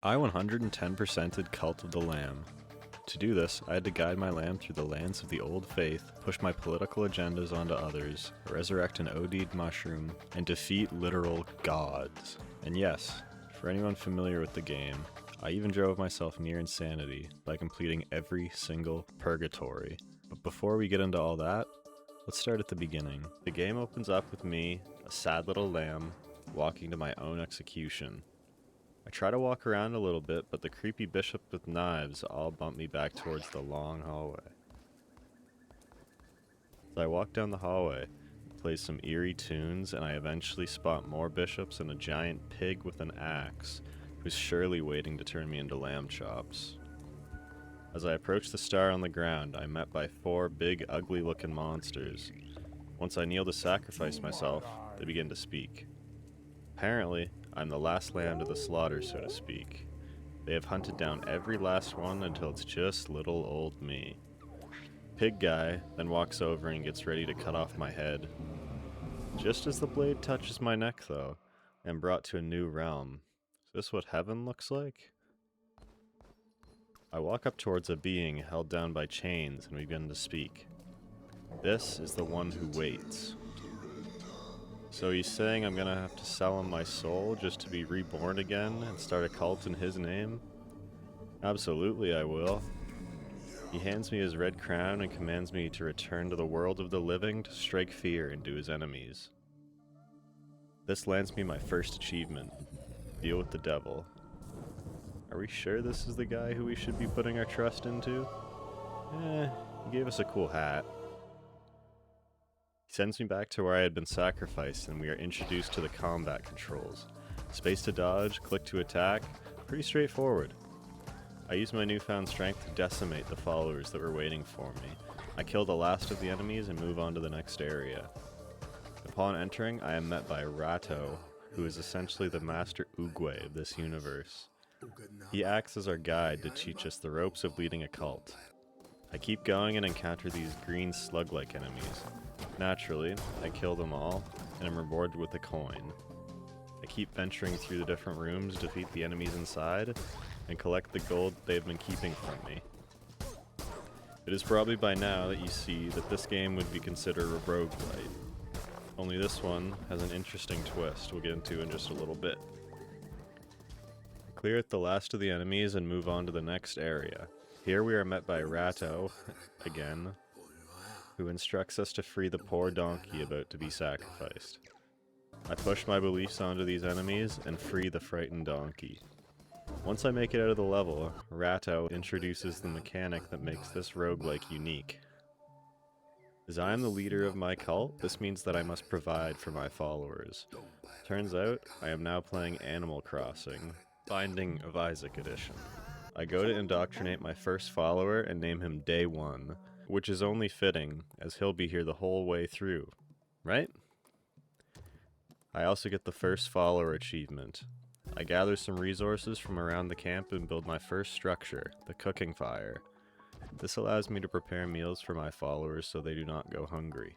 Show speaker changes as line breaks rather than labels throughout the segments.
I 110%ed Cult of the Lamb. To do this, I had to guide my lamb through the lands of the old faith, push my political agendas onto others, resurrect an OD'd mushroom, and defeat literal gods. And yes, for anyone familiar with the game, I even drove myself near insanity by completing every single purgatory. But before we get into all that, let's start at the beginning. The game opens up with me, a sad little lamb, walking to my own execution. I try to walk around a little bit, but the creepy bishop with knives all bump me back towards the long hallway. As I walk down the hallway, it plays some eerie tunes, and I eventually spot more bishops and a giant pig with an axe, who's surely waiting to turn me into lamb chops. As I approach the star on the ground, I'm met by 4 big, ugly-looking monsters. Once I kneel to sacrifice myself, they begin to speak. Apparently, I'm the last lamb to the slaughter, so to speak. They have hunted down every last one until it's just little old me. Pig guy then walks over and gets ready to cut off my head. Just as the blade touches my neck, though, I'm brought to a new realm. Is this what heaven looks like? I walk up towards a being held down by chains and begin to speak. This is the one who waits. So he's saying I'm gonna have to sell him my soul just to be reborn again and start a cult in his name? Absolutely I will. He hands me his red crown and commands me to return to the world of the living to strike fear into his enemies. This lands me my first achievement, deal with the devil. Are we sure this is the guy who we should be putting our trust into? He gave us a cool hat. He sends me back to where I had been sacrificed, and we are introduced to the combat controls. Space to dodge, click to attack, pretty straightforward. I use my newfound strength to decimate the followers that were waiting for me. I kill the last of the enemies and move on to the next area. Upon entering, I am met by Rato, who is essentially the master Oogway of this universe. He acts as our guide to teach us the ropes of leading a cult. I keep going and encounter these green slug-like enemies. Naturally, I kill them all, and am rewarded with a coin. I keep venturing through the different rooms, defeat the enemies inside, and collect the gold they've been keeping from me. It is probably by now that you see that this game would be considered a roguelite. Only this one has an interesting twist we'll get into in just a little bit. I clear out the last of the enemies and move on to the next area. Here we are met by Rato, again, who instructs us to free the poor donkey about to be sacrificed. I push my beliefs onto these enemies and free the frightened donkey. Once I make it out of the level, Rato introduces the mechanic that makes this roguelike unique. As I am the leader of my cult, this means that I must provide for my followers. Turns out, I am now playing Animal Crossing, Binding of Isaac Edition. I go to indoctrinate my first follower and name him Day 1, which is only fitting, as he'll be here the whole way through, right? I also get the first follower achievement. I gather some resources from around the camp and build my first structure, the cooking fire. This allows me to prepare meals for my followers so they do not go hungry.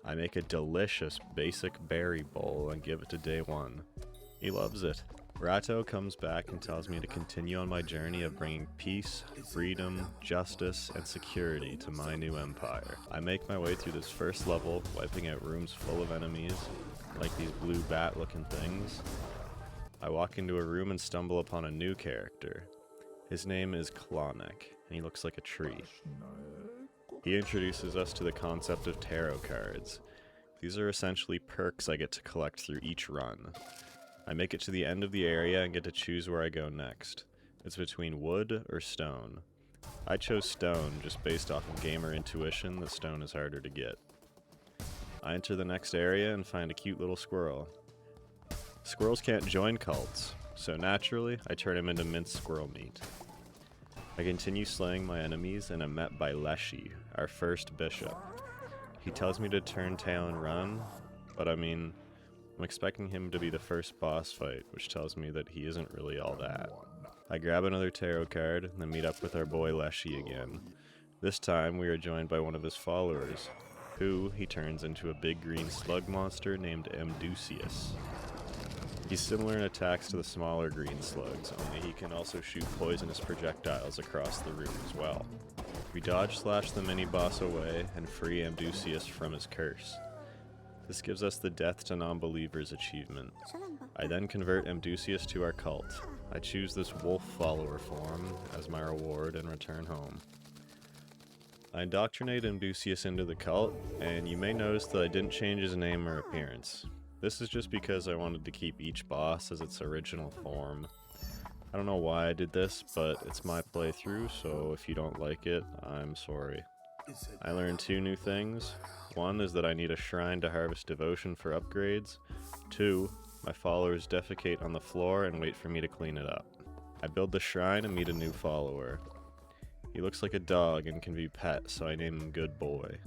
I make a delicious basic berry bowl and give it to Day 1. He loves it. Rato comes back and tells me to continue on my journey of bringing peace, freedom, justice, and security to my new empire. I make my way through this first level, wiping out rooms full of enemies, like these blue bat-looking things. I walk into a room and stumble upon a new character. His name is Klonek, and he looks like a tree. He introduces us to the concept of tarot cards. These are essentially perks I get to collect through each run. I make it to the end of the area and get to choose where I go next. It's between wood or stone. I chose stone just based off of gamer intuition that stone is harder to get. I enter the next area and find a cute little squirrel. Squirrels can't join cults, so naturally I turn him into minced squirrel meat. I continue slaying my enemies and am met by Leshy, our first bishop. He tells me to turn tail and run, but I'm expecting him to be the first boss fight, which tells me that he isn't really all that. I grab another tarot card, and then meet up with our boy Leshy again. This time, we are joined by one of his followers, who he turns into a big green slug monster named Amdusius. He's similar in attacks to the smaller green slugs, only he can also shoot poisonous projectiles across the room as well. We dodge slash the mini-boss away and free Amdusius from his curse. This gives us the Death to Non-Believers achievement. I then convert Amdusius to our cult. I choose this wolf follower form as my reward and return home. I indoctrinate Amdusius into the cult, and you may notice that I didn't change his name or appearance. This is just because I wanted to keep each boss as its original form. I don't know why I did this, but it's my playthrough, so if you don't like it, I'm sorry. I learned 2 new things. 1 is that I need a shrine to harvest devotion for upgrades. 2, my followers defecate on the floor and wait for me to clean it up. I build the shrine and meet a new follower. He looks like a dog and can be pet, so I name him Good Boy.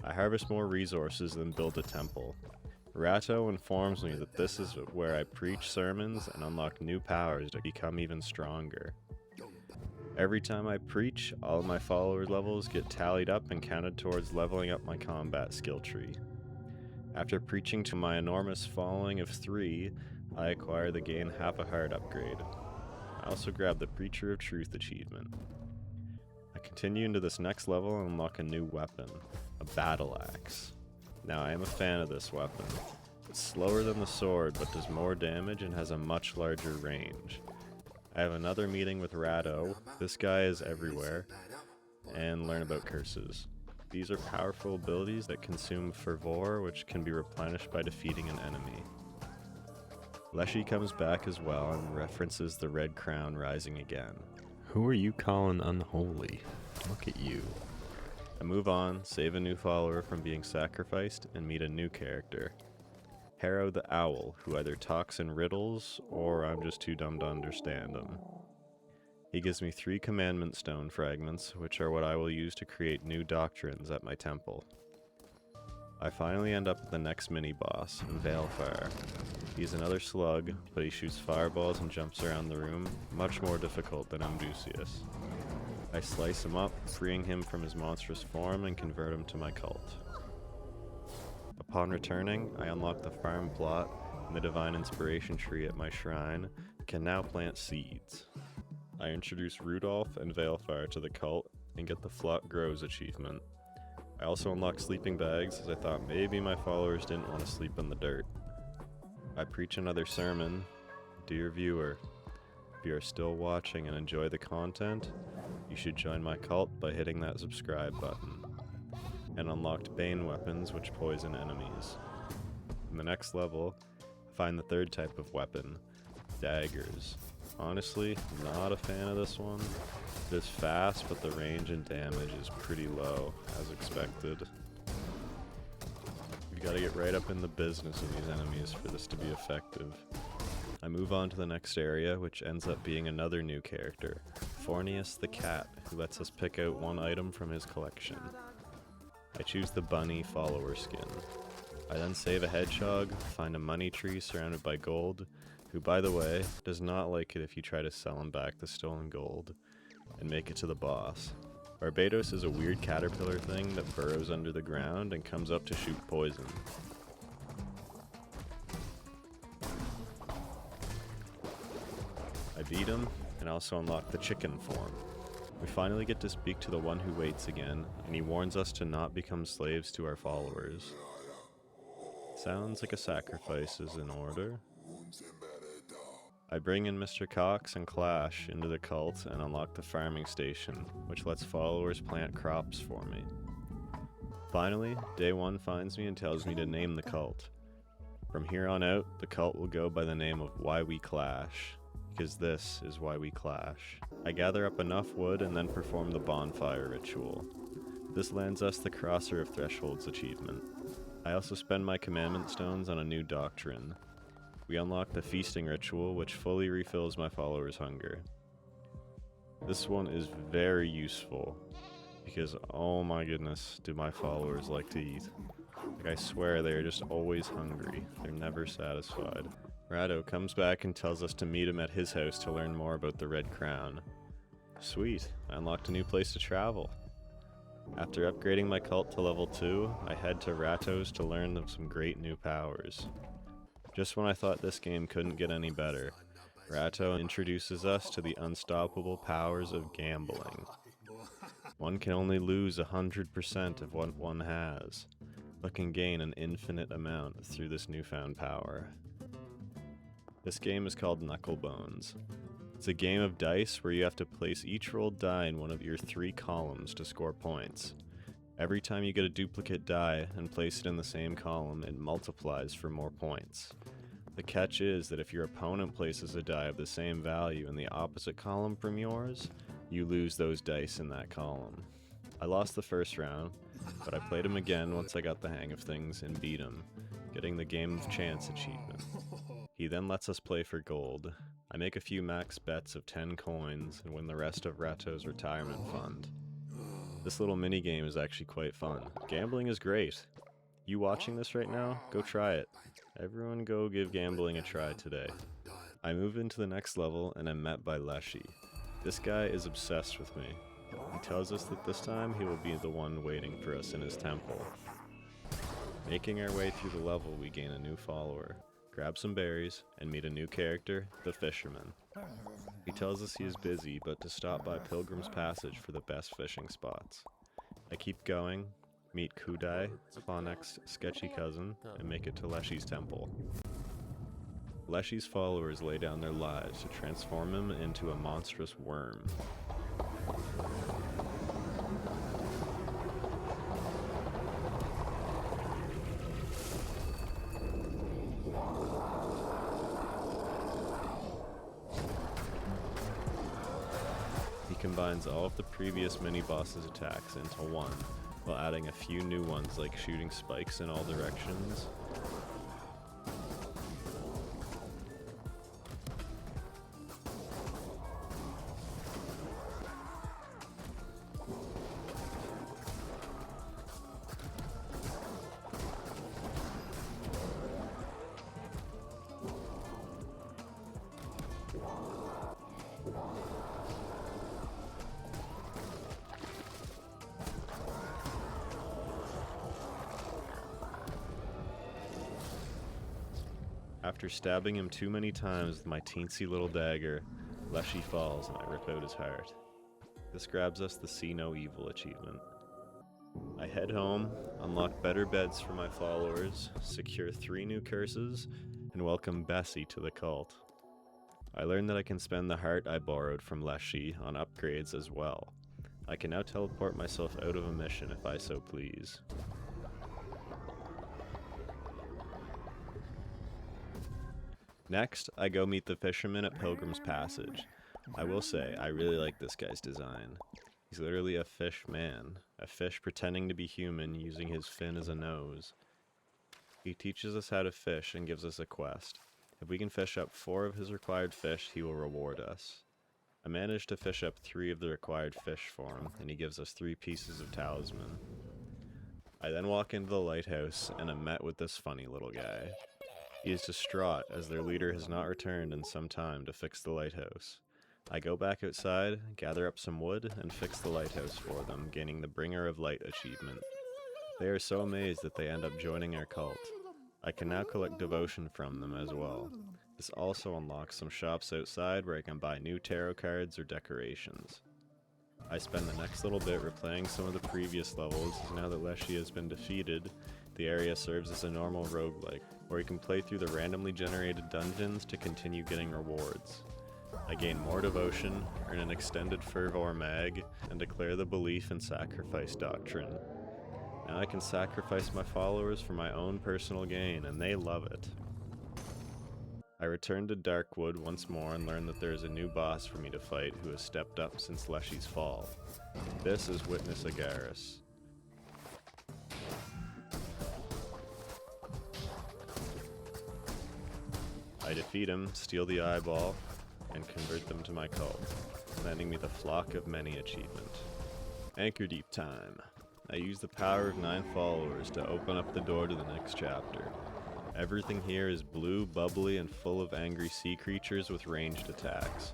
I harvest more resources than build a temple. Ratto informs me that this is where I preach sermons and unlock new powers to become even stronger. Every time I preach, all of my followers' levels get tallied up and counted towards leveling up my combat skill tree. After preaching to my enormous following of 3, I acquire the Gain Half a Heart upgrade. I also grab the Preacher of Truth achievement. I continue into this next level and unlock a new weapon, a battle axe. Now I am a fan of this weapon. It's slower than the sword but does more damage and has a much larger range. I have another meeting with Ratto, this guy is everywhere, and learn about curses. These are powerful abilities that consume fervor, which can be replenished by defeating an enemy. Leshy comes back as well and references the red crown rising again. Who are you calling unholy? Look at you. I move on, save a new follower from being sacrificed, and meet a new character. Harrow the Owl, who either talks in riddles, or I'm just too dumb to understand him. He gives me 3 commandment stone fragments, which are what I will use to create new doctrines at my temple. I finally end up at the next mini-boss, Veilfire. He's another slug, but he shoots fireballs and jumps around the room, much more difficult than Amdusius. I slice him up, freeing him from his monstrous form and convert him to my cult. Upon returning, I unlock the farm plot and the divine inspiration tree at my shrine, and can now plant seeds. I introduce Rudolph and Veilfire to the cult and get the Flock Grows achievement. I also unlock sleeping bags as I thought maybe my followers didn't want to sleep in the dirt. I preach another sermon. Dear viewer, if you are still watching and enjoy the content, you should join my cult by hitting that subscribe button. And unlocked Bane weapons which poison enemies. In the next level, I find the 3rd type of weapon, daggers. Honestly, not a fan of this one. It is fast, but the range and damage is pretty low, as expected. You've got to get right up in the business of these enemies for this to be effective. I move on to the next area, which ends up being another new character, Fornius the Cat, who lets us pick out 1 item from his collection. I choose the bunny follower skin. I then save a hedgehog, find a money tree surrounded by gold, who by the way, does not like it if you try to sell him back the stolen gold, and make it to the boss. Barbados is a weird caterpillar thing that burrows under the ground and comes up to shoot poison. I beat him, and also unlock the chicken form. We finally get to speak to the one who waits again, and he warns us to not become slaves to our followers. Sounds like a sacrifice is in order. I bring in Mr. Cox and Clash into the cult and unlock the farming station, which lets followers plant crops for me. Finally, Day 1 finds me and tells me to name the cult. From here on out, the cult will go by the name of Why We Clash, because this is why we clash. I gather up enough wood and then perform the bonfire ritual. This lands us the Crosser of Thresholds achievement. I also spend my commandment stones on a new doctrine. We unlock the feasting ritual, which fully refills my followers' hunger. This one is very useful, because oh my goodness, do my followers like to eat. Like I swear they are just always hungry. They're never satisfied. Ratto comes back and tells us to meet him at his house to learn more about the Red Crown. Sweet, I unlocked a new place to travel. After upgrading my cult to level 2, I head to Ratto's to learn of some great new powers. Just when I thought this game couldn't get any better, Ratto introduces us to the unstoppable powers of gambling. One can only lose 100% of what one has, but can gain an infinite amount through this newfound power. This game is called Knucklebones. It's a game of dice where you have to place each rolled die in one of your 3 columns to score points. Every time you get a duplicate die and place it in the same column, it multiplies for more points. The catch is that if your opponent places a die of the same value in the opposite column from yours, you lose those dice in that column. I lost the first round, but I played him again once I got the hang of things and beat him, getting the Game of Chance achievement. He then lets us play for gold. I make a few max bets of 10 coins and win the rest of Ratto's retirement fund. This little minigame is actually quite fun. Gambling is great. You watching this right now? Go try it. Everyone go give gambling a try today. I move into the next level and am met by Leshy. This guy is obsessed with me. He tells us that this time he will be the one waiting for us in his temple. Making our way through the level, we gain a new follower, grab some berries, and meet a new character, the fisherman. He tells us he is busy, but to stop by Pilgrim's Passage for the best fishing spots. I keep going, meet Kudai, Fonek's sketchy cousin, and make it to Leshy's temple. Leshy's followers lay down their lives to transform him into a monstrous worm. He combines all of the previous mini-boss's attacks into one, while adding a few new ones like shooting spikes in all directions. After stabbing him too many times with my teensy little dagger, Leshy falls and I rip out his heart. This grabs us the See No Evil achievement. I head home, unlock better beds for my followers, secure 3 new curses, and welcome Bessie to the cult. I learn that I can spend the heart I borrowed from Leshy on upgrades as well. I can now teleport myself out of a mission if I so please. Next, I go meet the fisherman at Pilgrim's Passage. I will say, I really like this guy's design. He's literally a fish man, a fish pretending to be human using his fin as a nose. He teaches us how to fish and gives us a quest. If we can fish up 4 of his required fish, he will reward us. I managed to fish up 3 of the required fish for him, and he gives us 3 pieces of talisman. I then walk into the lighthouse and am met with this funny little guy. He is distraught as their leader has not returned in some time to fix the lighthouse. I go back outside, gather up some wood, and fix the lighthouse for them, gaining the Bringer of Light achievement. They are so amazed that they end up joining our cult. I can now collect devotion from them as well. This also unlocks some shops outside where I can buy new tarot cards or decorations. I spend the next little bit replaying some of the previous levels. Now that Leshy has been defeated, the area serves as a normal roguelike, where you can play through the randomly generated dungeons to continue getting rewards. I gain more devotion, earn an extended fervor mag, and declare the belief in sacrifice doctrine. Now I can sacrifice my followers for my own personal gain, and they love it. I return to Darkwood once more and learn that there is a new boss for me to fight who has stepped up since Leshy's fall. This is Witness Agaris. I defeat him, steal the eyeball, and convert them to my cult, landing me the Flock of Many achievement. Anchor Deep time. I use the power of 9 followers to open up the door to the next chapter. Everything here is blue, bubbly, and full of angry sea creatures with ranged attacks.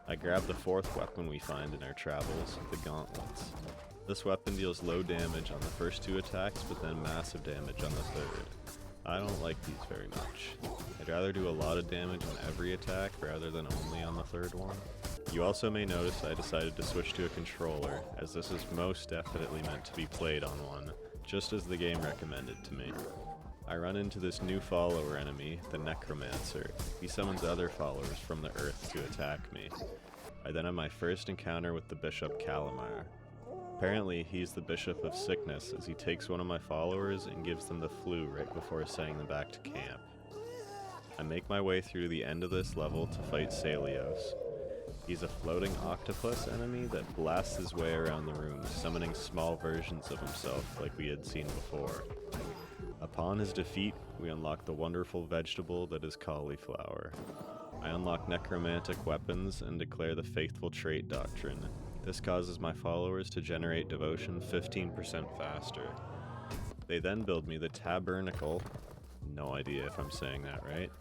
I grab the 4th weapon we find in our travels, the gauntlets. This weapon deals low damage on the first 2 attacks, but then massive damage on the 3rd. I don't like these very much. I I'd rather do a lot of damage on every attack rather than only on the third one. You also may notice I decided to switch to a controller, as this is most definitely meant to be played on one, just as the game recommended to me. I run into this new follower enemy, the Necromancer. He summons other followers from the earth to attack me. I then have my first encounter with the Bishop Calamar. Apparently, he's the Bishop of Sickness, as he takes one of my followers and gives them the flu right before sending them back to camp. I make my way through the end of this level to fight Celios. He's a floating octopus enemy that blasts his way around the room, summoning small versions of himself like we had seen before. Upon his defeat, we unlock the wonderful vegetable that is cauliflower. I unlock necromantic weapons and declare the faithful trait doctrine. This causes my followers to generate devotion 15% faster. They then build me the tabernacle, no idea if I'm saying that right,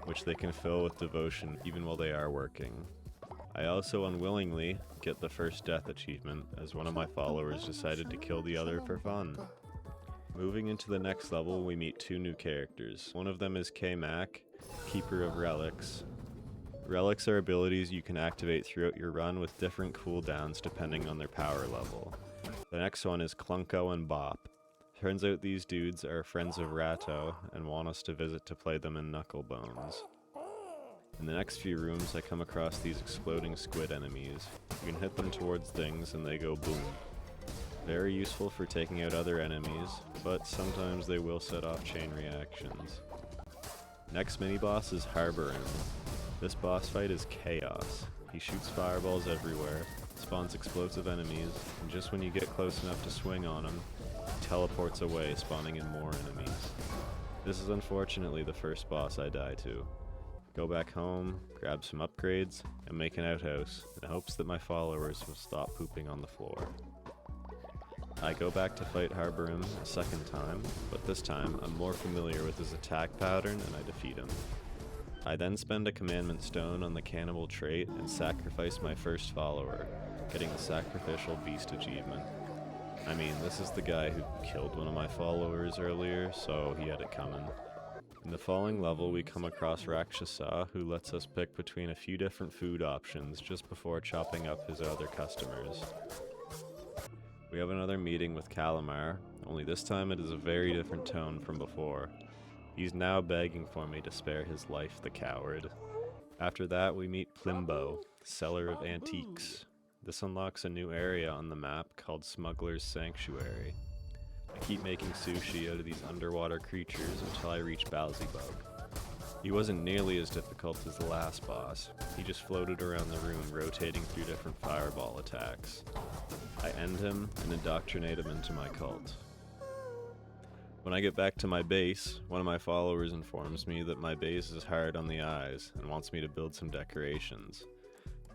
which they can fill with devotion even while they are working. I also unwillingly get the first death achievement, as one of my followers decided to kill the other for fun. Moving into the next level, we meet two new characters. One of them is K-Mac, Keeper of Relics. Relics are abilities you can activate throughout your run with different cooldowns depending on their power level. The next one is Clunko and Bop. Turns out these dudes are friends of Ratto and want us to visit to play them in Knucklebones. In the next few rooms, I come across these exploding squid enemies. You can hit them towards things and they go boom. Very useful for taking out other enemies, but sometimes they will set off chain reactions. Next mini-boss is Harborim. This boss fight is chaos. He shoots fireballs everywhere, spawns explosive enemies, and just when you get close enough to swing on him, he teleports away, spawning in more enemies. This is unfortunately the first boss I die to. Go back home, grab some upgrades, and make an outhouse in hopes that my followers will stop pooping on the floor. I go back to fight Harborim a second time, but this time I'm more familiar with his attack pattern and I defeat him. I then spend a commandment stone on the cannibal trait and sacrifice my first follower, getting the sacrificial beast achievement. I mean, this is the guy who killed one of my followers earlier, so he had it coming. In the following level, we come across Rakshasa, who lets us pick between a few different food options just before chopping up his other customers. We have another meeting with Calamar, only this time it is a very different tone from before. He's now begging for me to spare his life, the coward. After that, we meet Plimbo, seller of antiques. This unlocks a new area on the map called Smuggler's Sanctuary. I keep making sushi out of these underwater creatures until I reach Bowsybug. He wasn't nearly as difficult as the last boss. He just floated around the room, rotating through different fireball attacks. I end him and indoctrinate him into my cult. When I get back to my base, one of my followers informs me that my base is hard on the eyes and wants me to build some decorations.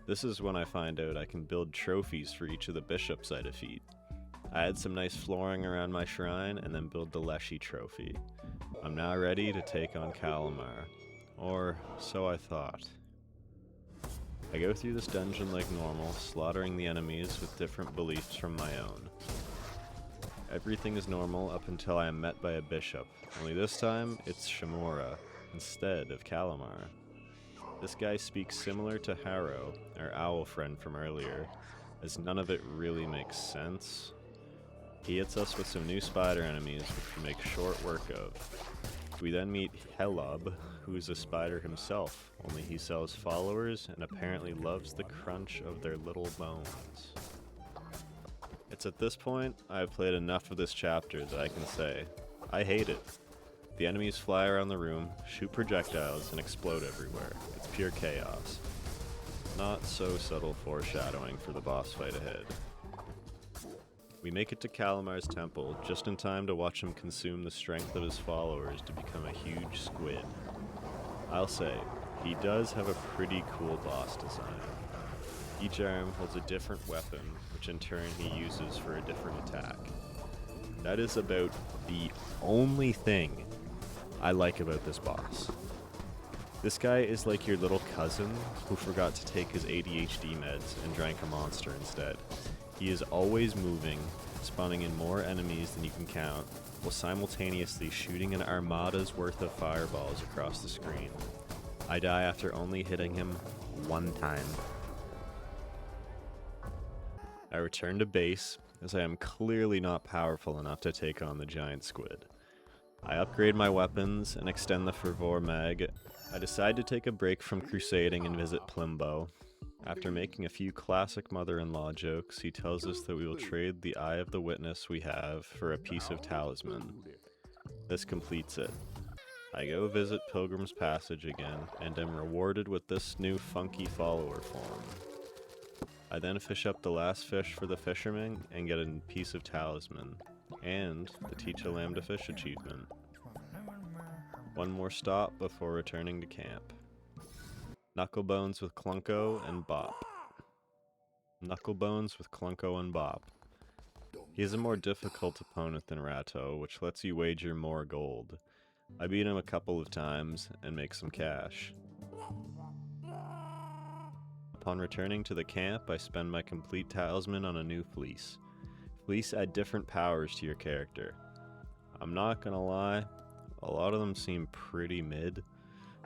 This is when I find out I can build trophies for each of the bishops I defeat. I add some nice flooring around my shrine and then build the Leshy trophy. I'm now ready to take on Calamar. Or so I thought. I go through this dungeon like normal, slaughtering the enemies with different beliefs from my own. Everything is normal up until I am met by a bishop, only this time it's Shamura, instead of Calamar. This guy speaks similar to Harrow, our owl friend from earlier, as none of it really makes sense. He hits us with some new spider enemies, which we make short work of. We then meet Helob, who is a spider himself, only he sells followers and apparently loves the crunch of their little bones. It's at this point I have played enough of this chapter that I can say, I hate it. The enemies fly around the room, shoot projectiles, and explode everywhere. It's pure chaos. Not so subtle foreshadowing for the boss fight ahead. We make it to Calamar's temple just in time to watch him consume the strength of his followers to become a huge squid. I'll say, he does have a pretty cool boss design. Each arm holds a different weapon, which in turn he uses for a different attack. That is about the only thing I like about this boss. This guy is like your little cousin who forgot to take his ADHD meds and drank a monster instead. He is always moving, spawning in more enemies than you can count, while simultaneously shooting an armada's worth of fireballs across the screen. I die after only hitting him one time. I return to base, as I am clearly not powerful enough to take on the giant squid. I upgrade my weapons and extend the Fervor mag. I decide to take a break from crusading and visit Plimbo. After making a few classic mother-in-law jokes, he tells us that we will trade the Eye of the Witness we have for a piece of talisman. This completes it. I go visit Pilgrim's Passage again, and am rewarded with this new funky follower form. I then fish up the last fish for the fisherman and get a piece of talisman, and the Teach a Lamb to Fish achievement. One more stop before returning to camp. Knucklebones with Clunko and Bop. Knucklebones with Clunko and Bop. He is a more difficult opponent than Ratto, which lets you wager more gold. I beat him a couple of times and make some cash. Upon returning to the camp, I spend my complete talisman on a new fleece. Fleece add different powers to your character. I'm not gonna lie, a lot of them seem pretty mid,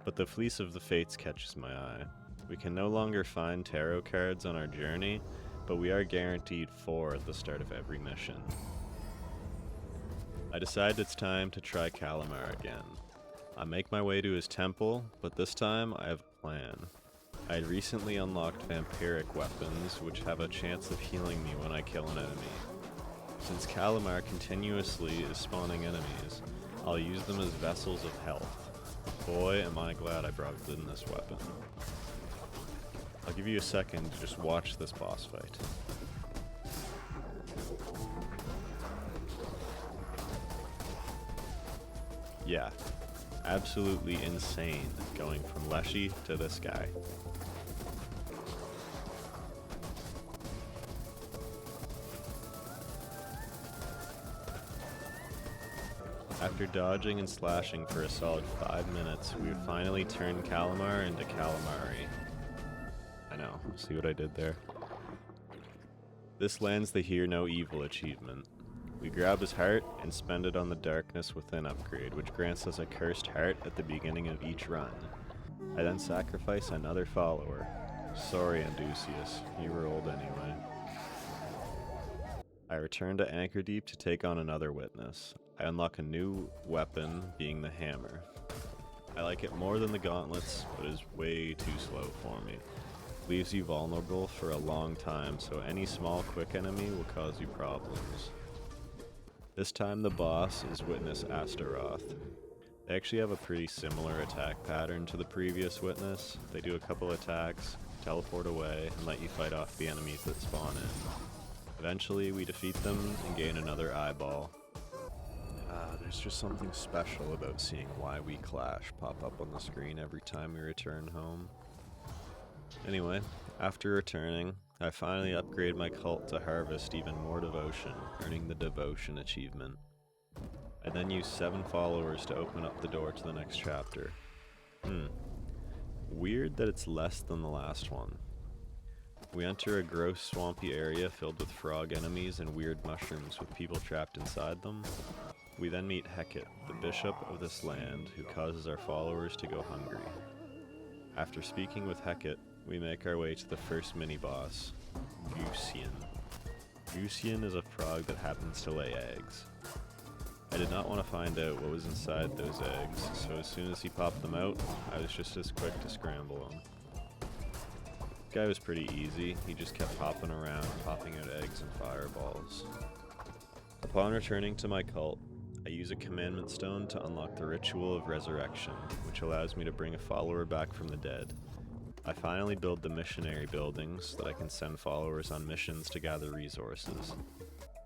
but the Fleece of the Fates catches my eye. We can no longer find tarot cards on our journey, but we are guaranteed 4 at the start of every mission. I decide it's time to try Calamar again. I make my way to his temple, but this time I have a plan. I had recently unlocked vampiric weapons, which have a chance of healing me when I kill an enemy. Since Calamar continuously is spawning enemies, I'll use them as vessels of health. Boy, am I glad I brought in this weapon. I'll give you a second to just watch this boss fight. Yeah, absolutely insane going from Leshy to this guy. After dodging and slashing for a solid 5 minutes, we would finally turn Calamar into Calamari. I know, see what I did there? This lands the Hear No Evil achievement. We grab his heart and spend it on the Darkness Within upgrade, which grants us a cursed heart at the beginning of each run. I then sacrifice another follower. Sorry, Andusius, you were old anyway. I return to Anchor Deep to take on another witness. I unlock a new weapon, being the hammer. I like it more than the gauntlets, but it is way too slow for me. Leaves you vulnerable for a long time, so any small quick enemy will cause you problems. This time the boss is Witness Astaroth. They actually have a pretty similar attack pattern to the previous Witness. They do a couple attacks, teleport away, and let you fight off the enemies that spawn in. Eventually we defeat them and gain another eyeball. There's just something special about seeing Why We Clash pop up on the screen every time we return home. Anyway, after returning, I finally upgrade my cult to harvest even more devotion, earning the devotion achievement. I then use 7 followers to open up the door to the next chapter. Weird that it's less than the last one. We enter a gross swampy area filled with frog enemies and weird mushrooms with people trapped inside them. We then meet Hecate, the bishop of this land, who causes our followers to go hungry. After speaking with Hecate, we make our way to the first mini-boss, Gusian. Gusian is a frog that happens to lay eggs. I did not want to find out what was inside those eggs, so as soon as he popped them out, I was just as quick to scramble them. This guy was pretty easy, he just kept hopping around, popping out eggs and fireballs. Upon returning to my cult, I use a commandment stone to unlock the Ritual of Resurrection, which allows me to bring a follower back from the dead. I finally build the missionary buildings so that I can send followers on missions to gather resources.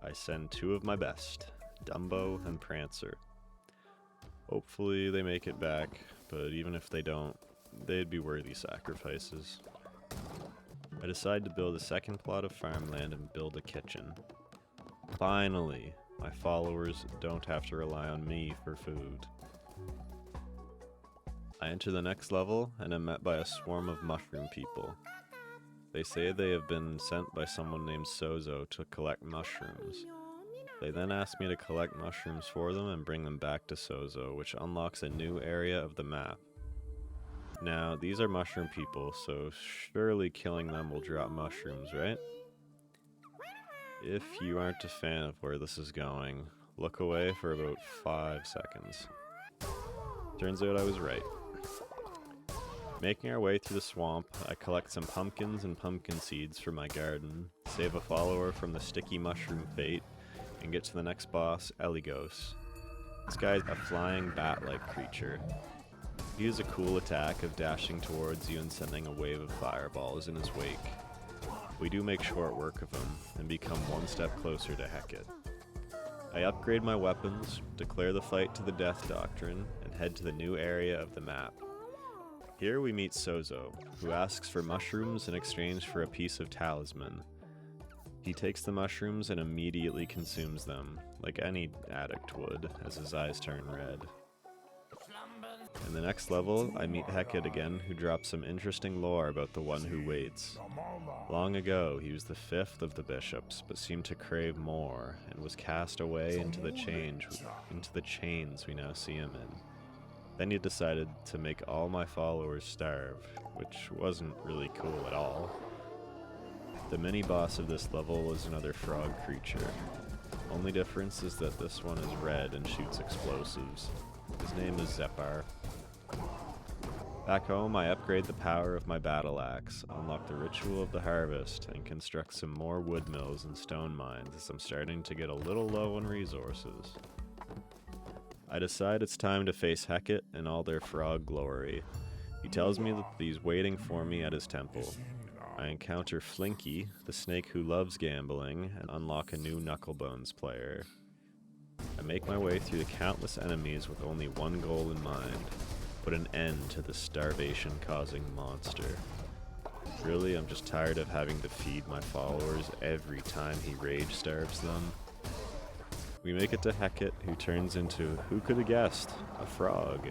I send 2 of my best, Dumbo and Prancer. Hopefully they make it back, but even if they don't, they'd be worthy sacrifices. I decide to build a second plot of farmland and build a kitchen. Finally, my followers don't have to rely on me for food. I enter the next level and am met by a swarm of mushroom people. They say they have been sent by someone named Sozo to collect mushrooms. They then ask me to collect mushrooms for them and bring them back to Sozo, which unlocks a new area of the map. Now, these are mushroom people, so surely killing them will drop mushrooms, right? If you aren't a fan of where this is going, look away for about 5 seconds. Turns out I was right. Making our way through the swamp, I collect some pumpkins and pumpkin seeds for my garden, save a follower from the sticky mushroom fate, and get to the next boss, Eligos. This guy's a flying bat-like creature. He has a cool attack of dashing towards you and sending a wave of fireballs in his wake. We do make short work of him, and become one step closer to Hecate. I upgrade my weapons, declare the fight to the Death Doctrine, and head to the new area of the map. Here we meet Sozo, who asks for mushrooms in exchange for a piece of talisman. He takes the mushrooms and immediately consumes them, like any addict would, as his eyes turn red. In the next level, I meet Hecate again, who drops some interesting lore about the one who waits. Long ago, he was the fifth of the bishops, but seemed to crave more, and was cast away into the chains we now see him in. Then he decided to make all my followers starve, which wasn't really cool at all. The mini-boss of this level is another frog creature. Only difference is that this one is red and shoots explosives. His name is Zepar. Back home, I upgrade the power of my battle axe, unlock the ritual of the harvest, and construct some more wood mills and stone mines as I'm starting to get a little low on resources. I decide it's time to face Hecate in all their frog glory. He tells me that he's waiting for me at his temple. I encounter Flinky, the snake who loves gambling, and unlock a new Knucklebones player. I make my way through the countless enemies with only one goal in mind: put an end to the starvation-causing monster. Really, I'm just tired of having to feed my followers every time he rage starves them. We make it to Hecate, who turns into, who could have guessed, a frog.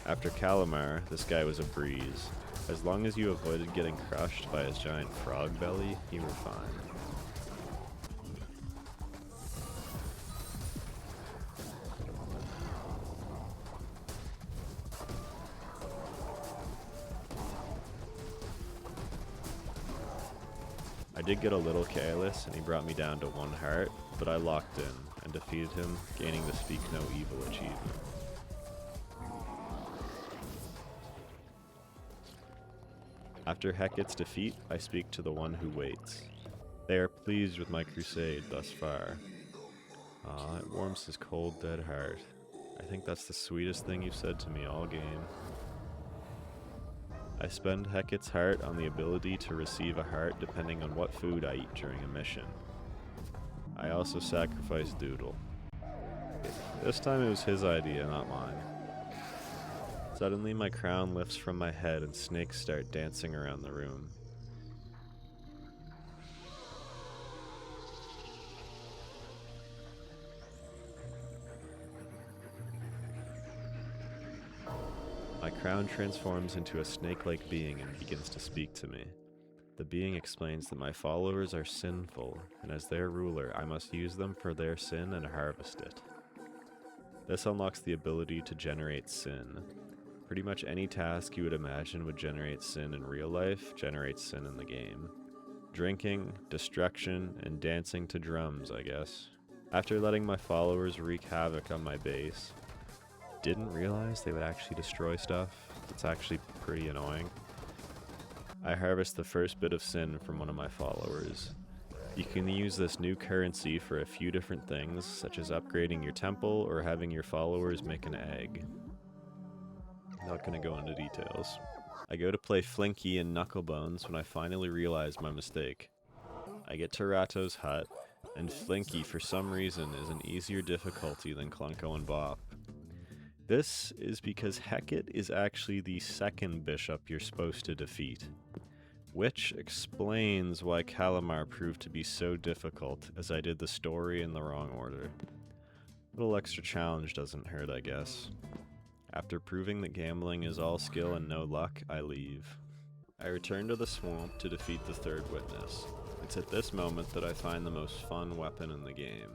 After Calamar, this guy was a breeze. As long as you avoided getting crushed by his giant frog belly, you were fine. I did get a little careless and he brought me down to 1 heart, but I locked in and defeated him, gaining the Speak No Evil achievement. After Hecate's defeat, I speak to the one who waits. They are pleased with my crusade thus far. Ah, it warms his cold, dead heart. I think that's the sweetest thing you've said to me all game. I spend Hecate's heart on the ability to receive a heart depending on what food I eat during a mission. I also sacrifice Doodle. This time it was his idea, not mine. Suddenly my crown lifts from my head and snakes start dancing around the room. My crown transforms into a snake-like being and begins to speak to me. The being explains that my followers are sinful, and as their ruler, I must use them for their sin and harvest it. This unlocks the ability to generate sin. Pretty much any task you would imagine would generate sin in real life generates sin in the game. Drinking, destruction, and dancing to drums, I guess. After letting my followers wreak havoc on my base, didn't realize they would actually destroy stuff. It's actually pretty annoying. I harvest the first bit of sin from one of my followers. You can use this new currency for a few different things, such as upgrading your temple or having your followers make an egg. Not gonna go into details. I go to play Flinky and Knucklebones when I finally realize my mistake. I get to Rato's hut, and Flinky for some reason is an easier difficulty than Clunko and Bop. This is because Hecate is actually the second bishop you're supposed to defeat, which explains why Calamar proved to be so difficult, as I did the story in the wrong order. A little extra challenge doesn't hurt, I guess. After proving that gambling is all skill and no luck, I leave. I return to the swamp to defeat the third witness. It's at this moment that I find the most fun weapon in the game,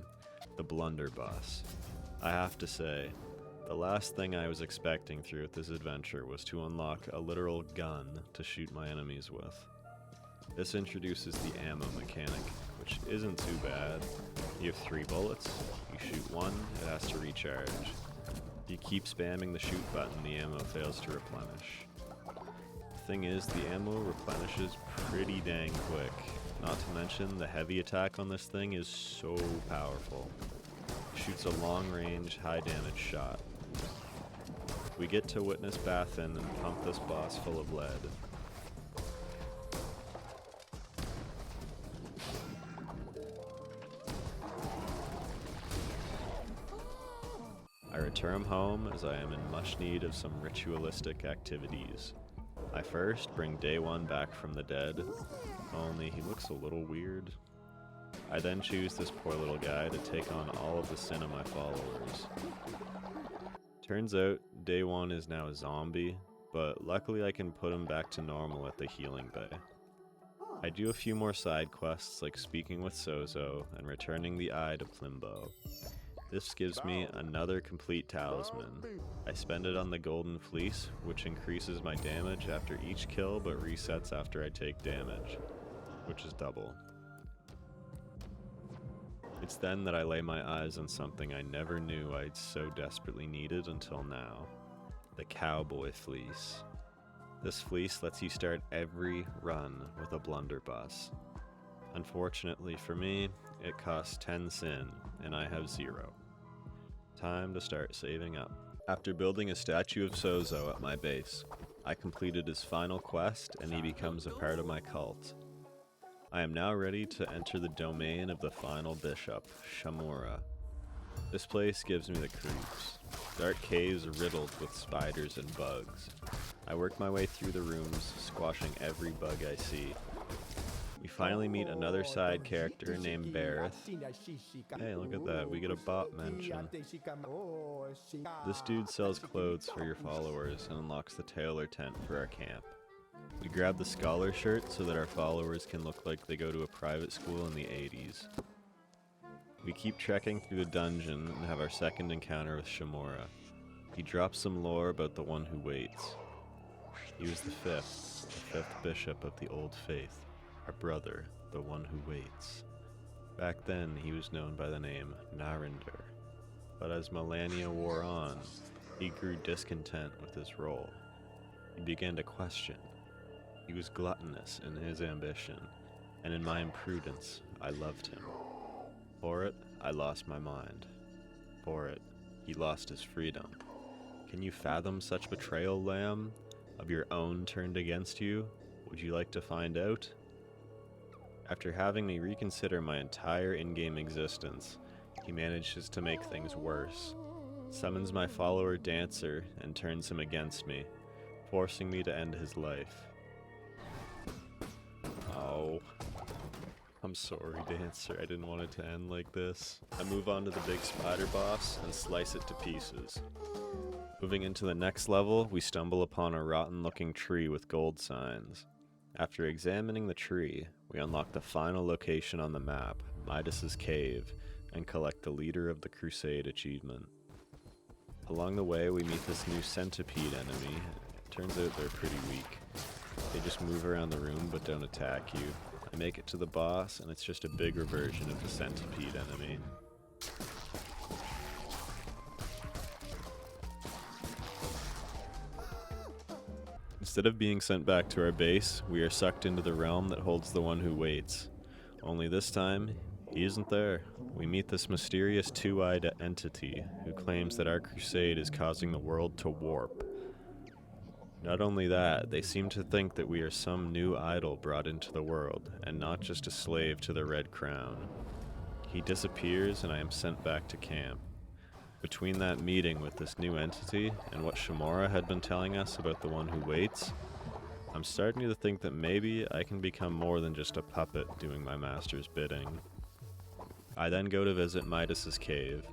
the blunderbuss. I have to say, the last thing I was expecting throughout this adventure was to unlock a literal gun to shoot my enemies with. This introduces the ammo mechanic, which isn't too bad. You have 3 bullets, you shoot one, it has to recharge. If you keep spamming the shoot button, the ammo fails to replenish. The thing is, the ammo replenishes pretty dang quick. Not to mention, the heavy attack on this thing is so powerful. It shoots a long-range, high-damage shot. We get to witness Bathin and pump this boss full of lead. I return home as I am in much need of some ritualistic activities. I first bring Day One back from the dead, only he looks a little weird. I then choose this poor little guy to take on all of the sin of my followers. Turns out, Day One is now a zombie, but luckily I can put him back to normal at the healing bay. I do a few more side quests like speaking with Sozo and returning the eye to Plimbo. This gives me another complete talisman. I spend it on the golden fleece, which increases my damage after each kill but resets after I take damage, which is double. It's then that I lay my eyes on something I never knew I so desperately needed until now, the cowboy fleece. This fleece lets you start every run with a blunderbuss. Unfortunately for me, it costs 10 sin, and I have 0. Time to start saving up. After building a statue of Sozo at my base, I completed his final quest and he becomes a part of my cult. I am now ready to enter the domain of the final bishop, Shamura. This place gives me the creeps. Dark caves riddled with spiders and bugs. I work my way through the rooms, squashing every bug I see. We finally meet another side character named Bareth. Hey, look at that, we get a bot mention. This dude sells clothes for your followers and unlocks the tailor tent for our camp. We grab the scholar shirt so that our followers can look like they go to a private school in the 80s. We keep trekking through the dungeon and have our second encounter with Shamura. He drops some lore about the one who waits. He was the fifth bishop of the Old Faith. Our brother, the one who waits. Back then, he was known by the name Narinder, but as millennia wore on, he grew discontent with his role. He began to question. He was gluttonous in his ambition, and in my imprudence, I loved him. For it, I lost my mind. For it, he lost his freedom. Can you fathom such betrayal, Lamb? Of your own turned against you? Would you like to find out? After having me reconsider my entire in-game existence, he manages to make things worse. Summons my follower Dancer and turns him against me, forcing me to end his life. Oh. I'm sorry, Dancer, I didn't want it to end like this. I move on to the big spider boss and slice it to pieces. Moving into the next level, we stumble upon a rotten-looking tree with gold signs. After examining the tree, we unlock the final location on the map, Midas's Cave, and collect the Leader of the Crusade achievement. Along the way, we meet this new centipede enemy. It turns out they're pretty weak. They just move around the room but don't attack you. I make it to the boss, and it's just a bigger version of the centipede enemy. Instead of being sent back to our base, we are sucked into the realm that holds the one who waits. Only this time, he isn't there. We meet this mysterious two-eyed entity who claims that our crusade is causing the world to warp. Not only that, they seem to think that we are some new idol brought into the world, and not just a slave to the Red Crown. He disappears and I am sent back to camp. Between that meeting with this new entity and what Shamura had been telling us about the one who waits, I'm starting to think that maybe I can become more than just a puppet doing my master's bidding. I then go to visit Midas's cave.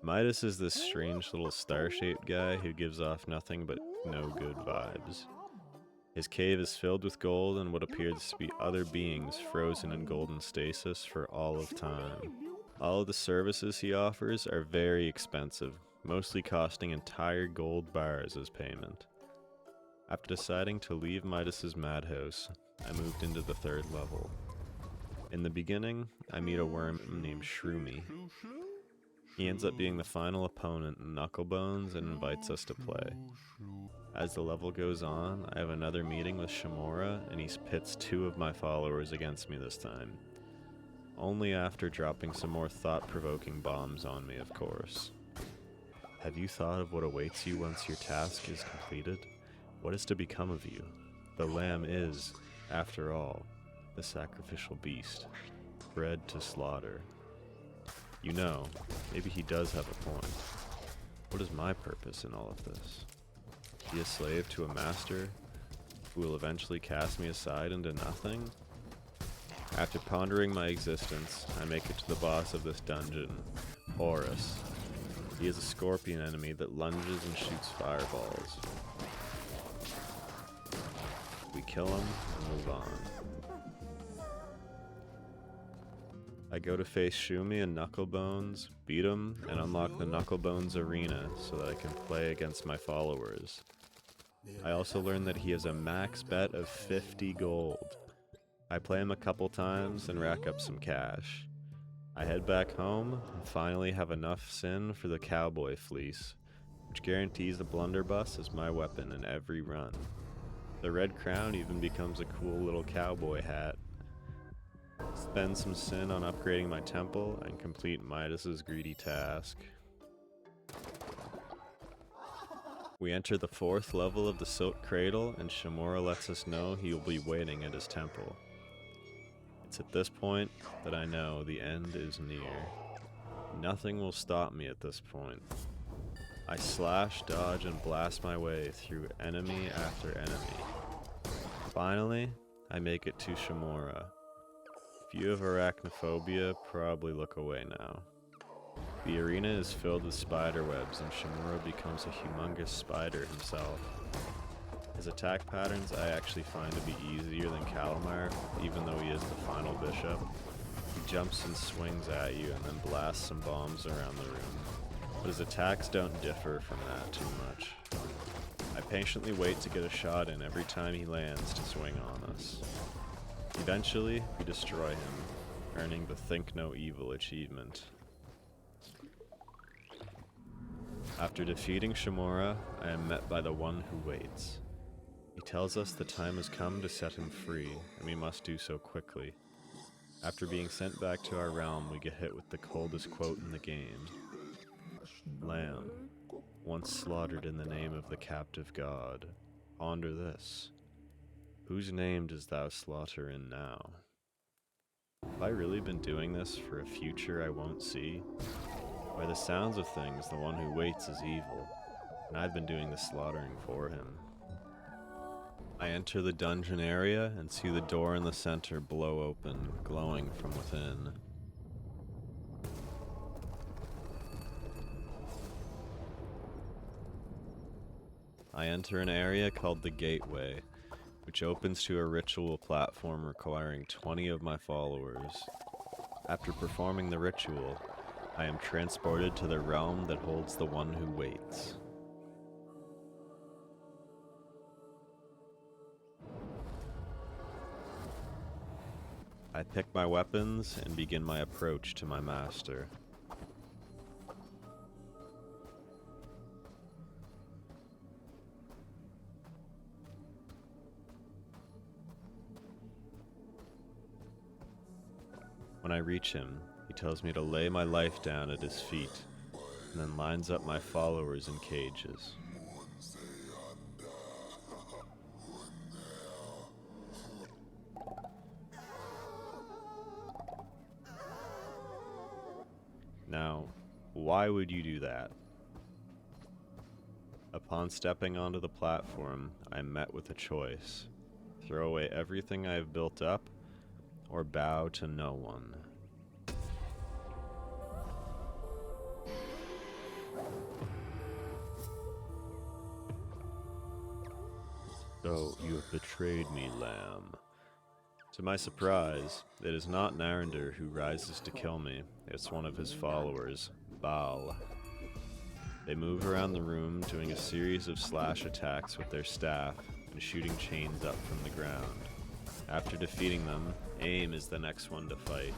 Midas is this strange little star-shaped guy who gives off nothing but no good vibes. His cave is filled with gold and what appears to be other beings frozen in golden stasis for all of time. All of the services he offers are very expensive, mostly costing entire gold bars as payment. After deciding to leave Midas's madhouse, I moved into the 3rd level. In the beginning, I meet a worm named Shroomy. He ends up being the final opponent in Knucklebones and invites us to play. As the level goes on, I have another meeting with Shimura, and he pits 2 of my followers against me this time. Only after dropping some more thought-provoking bombs on me, of course. Have you thought of what awaits you once your task is completed? What is to become of you? The lamb is, after all, the sacrificial beast, bred to slaughter. You know, maybe he does have a point. What is my purpose in all of this? Be a slave to a master who will eventually cast me aside into nothing? After pondering my existence, I make it to the boss of this dungeon, Horus. He is a scorpion enemy that lunges and shoots fireballs. We kill him and move on. I go to face Shumi and Knucklebones, beat him, and unlock the Knucklebones arena so that I can play against my followers. I also learned that he has a max bet of 50 gold. I play him a couple times and rack up some cash. I head back home and finally have enough sin for the cowboy fleece, which guarantees the blunderbuss as my weapon in every run. The red crown even becomes a cool little cowboy hat. Spend some sin on upgrading my temple and complete Midas's greedy task. We enter the 4th level of the Silk Cradle, and Shimura lets us know he will be waiting at his temple. It's at this point that I know the end is near. Nothing will stop me at this point. I slash, dodge, and blast my way through enemy after enemy. Finally, I make it to Shimura. If you have arachnophobia, probably look away now. The arena is filled with spider webs, and Shimura becomes a humongous spider himself. His attack patterns I actually find to be easier than Calamar, even though he is the final bishop. He jumps and swings at you and then blasts some bombs around the room. But his attacks don't differ from that too much. I patiently wait to get a shot in every time he lands to swing on us. Eventually, we destroy him, earning the Think No Evil achievement. After defeating Shimura, I am met by the One Who Waits. He tells us the time has come to set him free, and we must do so quickly. After being sent back to our realm, we get hit with the coldest quote in the game. Lamb, once slaughtered in the name of the captive god, ponder this. Whose name dost thou slaughter in now? Have I really been doing this for a future I won't see? By the sounds of things, the One Who Waits is evil, and I've been doing the slaughtering for him. I enter the dungeon area and see the door in the center blow open, glowing from within. I enter an area called the Gateway, which opens to a ritual platform requiring 20 of my followers. After performing the ritual, I am transported to the realm that holds the One Who Waits. I pick my weapons and begin my approach to my master. When I reach him, he tells me to lay my life down at his feet, and then lines up my followers in cages. Now, why would you do that? Upon stepping onto the platform, I am met with a choice. Throw away everything I have built up, or bow to no one. Oh, you have betrayed me, lamb. To my surprise, it is not Narender who rises to kill me, it's one of his followers, Baal. They move around the room, doing a series of slash attacks with their staff and shooting chains up from the ground. After defeating them, Aim is the next one to fight.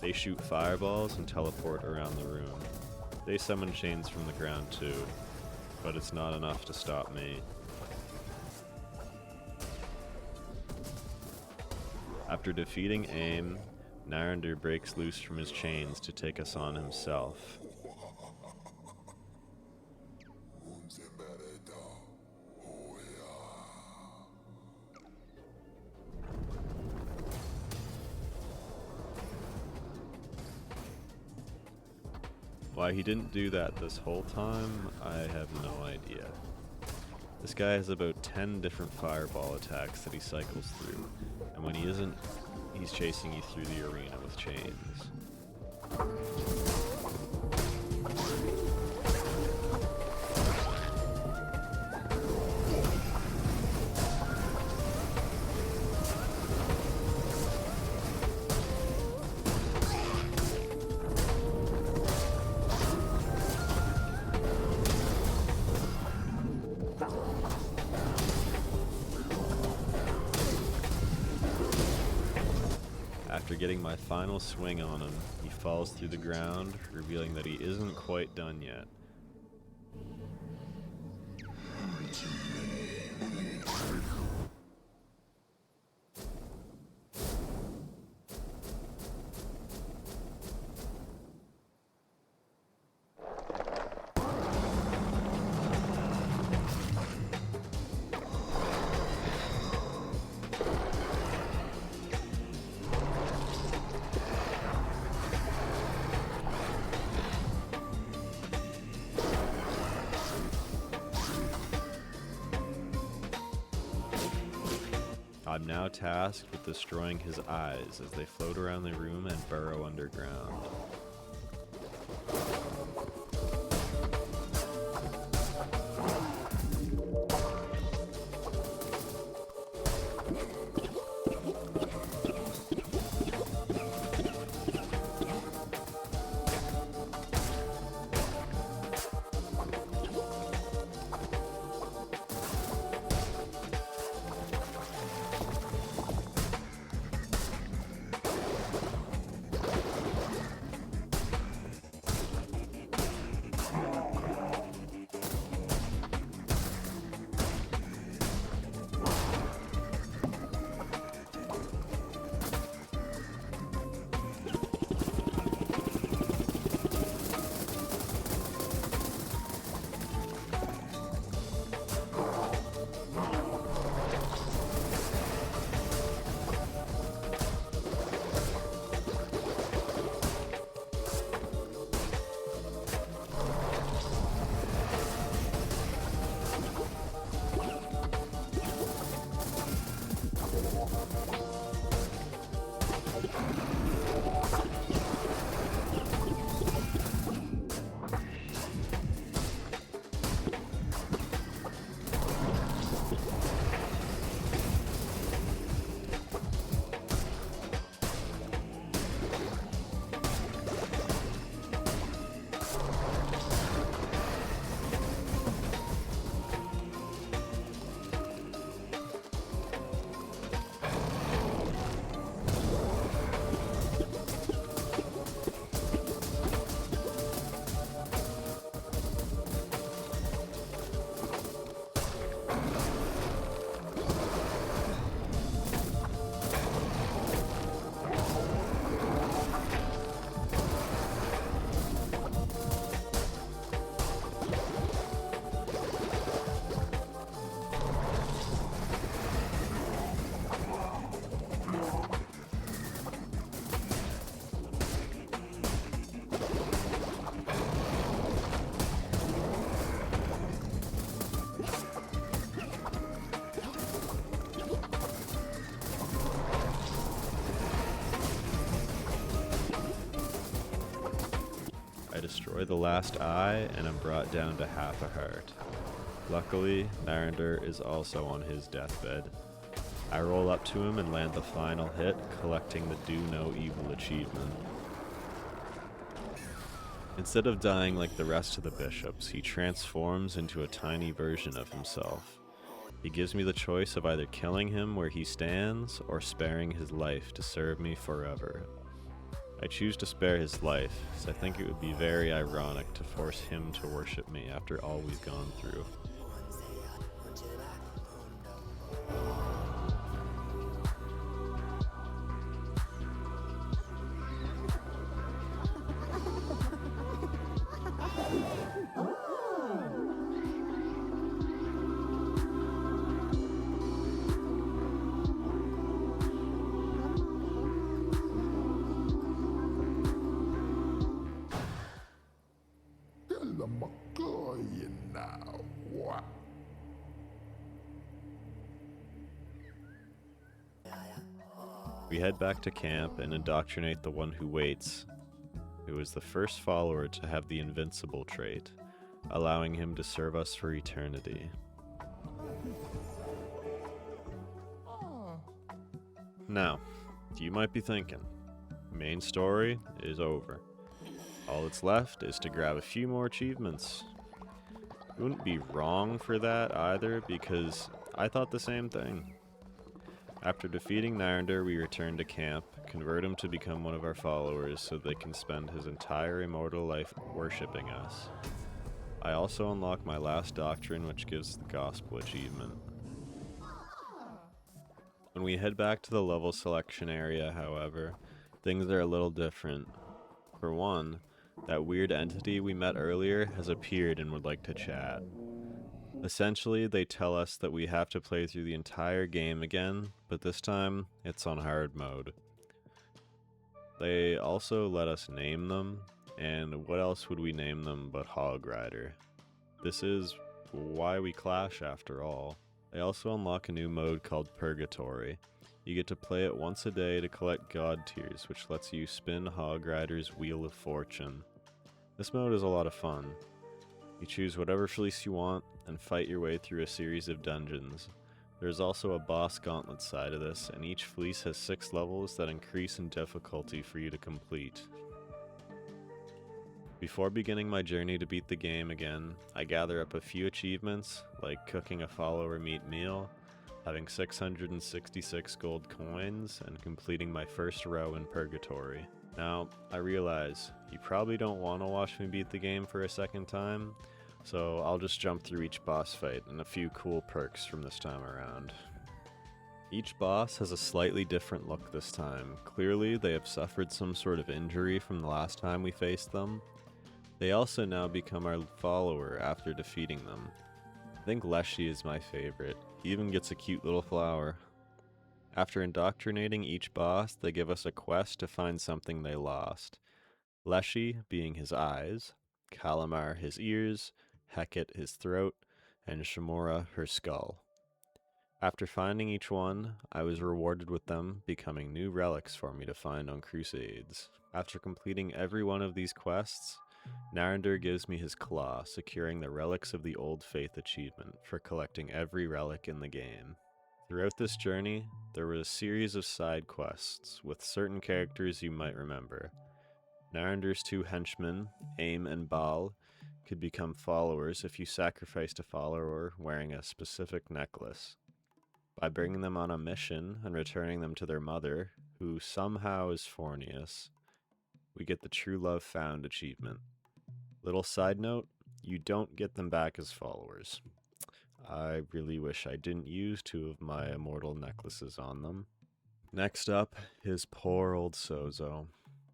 They shoot fireballs and teleport around the room. They summon chains from the ground too, but it's not enough to stop me. After defeating Aim, Narender breaks loose from his chains to take us on himself. Why he didn't do that this whole time, I have no idea. This guy has about 10 different fireball attacks that he cycles through, and when he isn't, he's chasing you through the arena with chains. After getting my final swing on him, he falls through the ground, revealing that he isn't quite done yet. I'm now tasked with destroying his eyes as they float around the room and burrow underground. destroy the last eye, and I'm brought down to half a heart. Luckily, Narender is also on his deathbed. I roll up to him and land the final hit, collecting the Do No Evil achievement. Instead of dying like the rest of the bishops, he transforms into a tiny version of himself. He gives me the choice of either killing him where he stands or sparing his life to serve me forever. I choose to spare his life, as I think it would be very ironic to force him to worship me after all we've gone through. We head back to camp and indoctrinate the one who waits, who is the first follower to have the invincible trait, allowing him to serve us for eternity. Now, you might be thinking, main story is over. All that's left is to grab a few more achievements. You wouldn't be wrong for that either, because I thought the same thing. After defeating Narender, we return to camp, convert him to become one of our followers so they can spend his entire immortal life worshipping us. I also unlock my last doctrine, which gives the gospel achievement. When we head back to the level selection area, however, things are a little different. For one, that weird entity we met earlier has appeared and would like to chat. Essentially, they tell us that we have to play through the entire game again, but this time, it's on hard mode. They also let us name them, and what else would we name them but Hog Rider? This is why we clash after all. They also unlock a new mode called Purgatory. You get to play it once a day to collect God Tears, which lets you spin Hog Rider's Wheel of Fortune. This mode is a lot of fun. You choose whatever fleece you want and fight your way through a series of dungeons. There's also a boss gauntlet side of this, and each fleece has 6 levels that increase in difficulty for you to complete. Before beginning my journey to beat the game again, I gather up a few achievements, like cooking a follower meat meal, having 666 gold coins, and completing my first row in Purgatory. Now, I realize you probably don't want to watch me beat the game for a second time, so I'll just jump through each boss fight and a few cool perks from this time around. Each boss has a slightly different look this time. Clearly, they have suffered some sort of injury from the last time we faced them. They also now become our follower after defeating them. I think Leshy is my favorite. He even gets a cute little flower. After indoctrinating each boss, they give us a quest to find something they lost. Leshy being his eyes, Kalamar his ears, Heket his throat, and Shamora her skull. After finding each one, I was rewarded with them becoming new relics for me to find on crusades. After completing every one of these quests, Narender gives me his claw, securing the Relics of the Old Faith achievement for collecting every relic in the game. Throughout this journey, there were a series of side quests with certain characters you might remember. Narender's 2 henchmen, Aim and Baal, could become followers if you sacrificed a follower wearing a specific necklace. By bringing them on a mission and returning them to their mother, who somehow is Fornius, we get the True Love Found achievement. Little side note, you don't get them back as followers. I really wish I didn't use 2 of my immortal necklaces on them. Next up is poor old Sozo.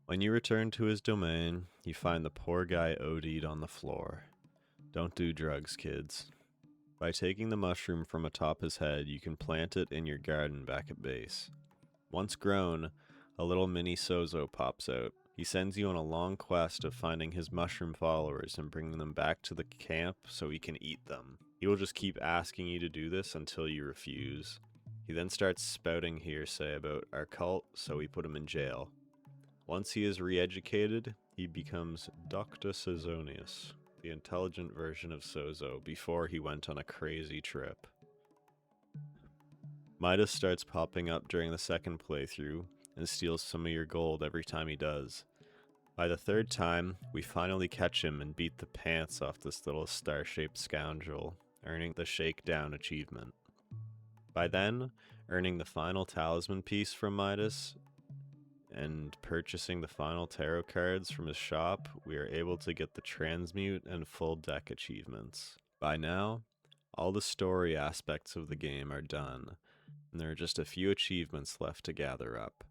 When you return to his domain, you find the poor guy OD'd on the floor. Don't do drugs, kids. By taking the mushroom from atop his head, you can plant it in your garden back at base. Once grown, a little mini Sozo pops out. He sends you on a long quest of finding his mushroom followers and bringing them back to the camp so he can eat them. He will just keep asking you to do this until you refuse. He then starts spouting hearsay about our cult, so we put him in jail. Once he is re-educated, he becomes Dr. Sozonius, the intelligent version of Sozo before he went on a crazy trip. Midas starts popping up during the second playthrough and steals some of your gold every time he does. By the third time, we finally catch him and beat the pants off this little star-shaped scoundrel, earning the Shakedown achievement. By then, earning the final talisman piece from Midas and purchasing the final tarot cards from his shop, we are able to get the Transmute and Full Deck achievements. By now, all the story aspects of the game are done, and there are just a few achievements left to gather up.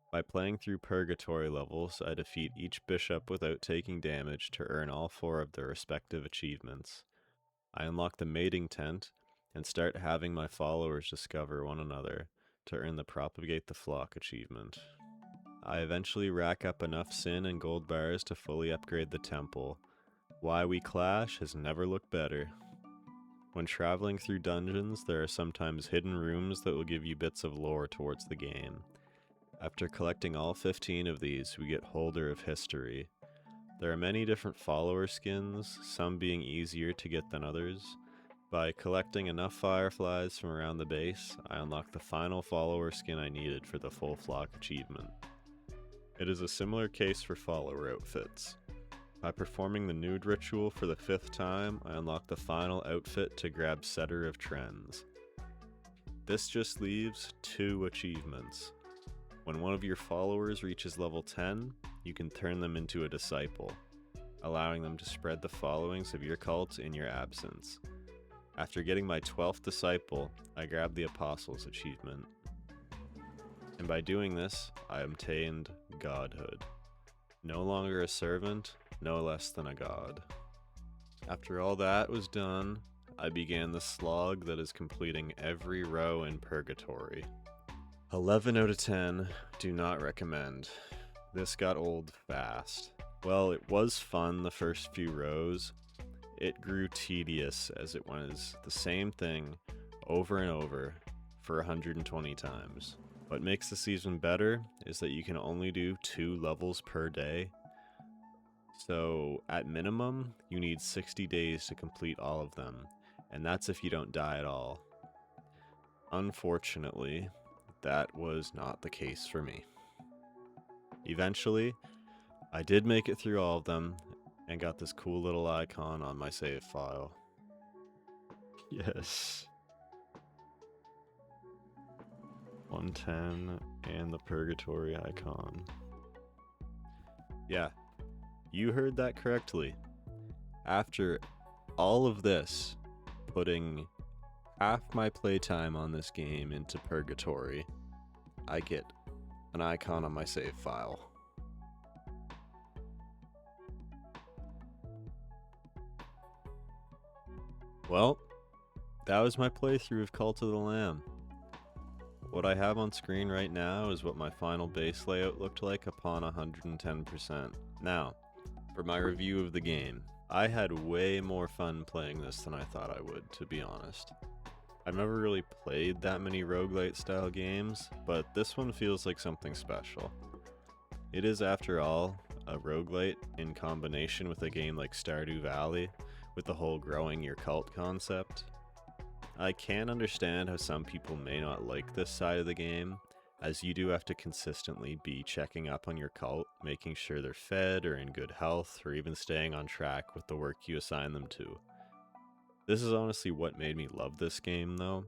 By playing through Purgatory levels, I defeat each bishop without taking damage to earn all 4 of their respective achievements. I unlock the mating tent, and start having my followers discover one another to earn the Propagate the Flock achievement. I eventually rack up enough sin and gold bars to fully upgrade the temple. Why we clash has never looked better. When traveling through dungeons, there are sometimes hidden rooms that will give you bits of lore towards the game. After collecting all 15 of these, we get Holder of History. There are many different follower skins, some being easier to get than others. By collecting enough fireflies from around the base, I unlocked the final follower skin I needed for the full flock achievement. It is a similar case for follower outfits. By performing the nude ritual for the 5th time, I unlocked the final outfit to grab Setter of Trends. This just leaves 2 achievements. When one of your followers reaches level 10, you can turn them into a disciple, allowing them to spread the followings of your cult in your absence. After getting my 12th disciple, I grabbed the Apostles achievement. And by doing this, I obtained godhood. No longer a servant, no less than a god. After all that was done, I began the slog that is completing every row in Purgatory. 11 out of 10, do not recommend. This got old fast. Well, it was fun the first few rows. It grew tedious as it was the same thing over and over for 120 times. What makes the season better is that you can only do 2 levels per day. So at minimum, you need 60 days to complete all of them, and that's if you don't die at all. Unfortunately, that was not the case for me. Eventually, I did make it through all of them and got this cool little icon on my save file. Yes. 110 and the Purgatory icon. Yeah, you heard that correctly. After all of this, putting half my playtime on this game into Purgatory, I get an icon on my save file. Well, that was my playthrough of Cult of the Lamb. What I have on screen right now is what my final base layout looked like upon 110%. Now, for my review of the game, I had way more fun playing this than I thought I would, to be honest. I've never really played that many roguelite style games, but this one feels like something special. It is, after all, a roguelite in combination with a game like Stardew Valley, with the whole growing your cult concept. I can understand how some people may not like this side of the game, as you do have to consistently be checking up on your cult, making sure they're fed or in good health, or even staying on track with the work you assign them to. This is honestly what made me love this game though.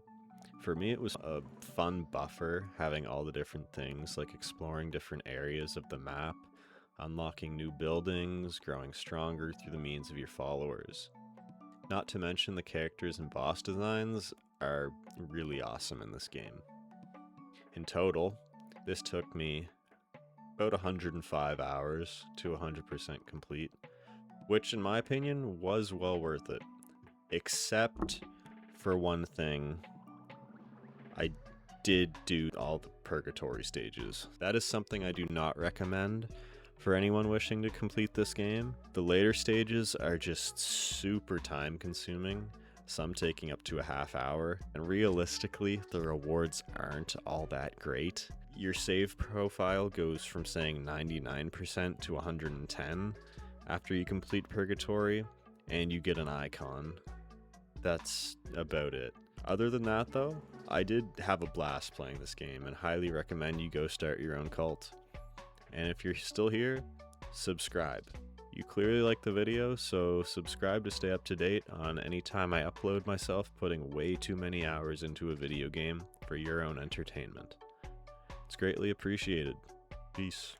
For me it was a fun buffer, having all the different things like exploring different areas of the map, unlocking new buildings, growing stronger through the means of your followers. Not to mention the characters and boss designs are really awesome in this game. In total, this took me about 105 hours to 100% complete, which in my opinion was well worth it. Except for one thing, I did do all the Purgatory stages. That is something I do not recommend for anyone wishing to complete this game. The later stages are just super time consuming, some taking up to a half hour, and realistically, the rewards aren't all that great. Your save profile goes from saying 99% to 110 after you complete Purgatory, and you get an icon. That's about it. Other than that though, I did have a blast playing this game and highly recommend you go start your own cult. And if you're still here, subscribe. You clearly like the video, so subscribe to stay up to date on any time I upload myself putting way too many hours into a video game for your own entertainment. It's greatly appreciated. Peace.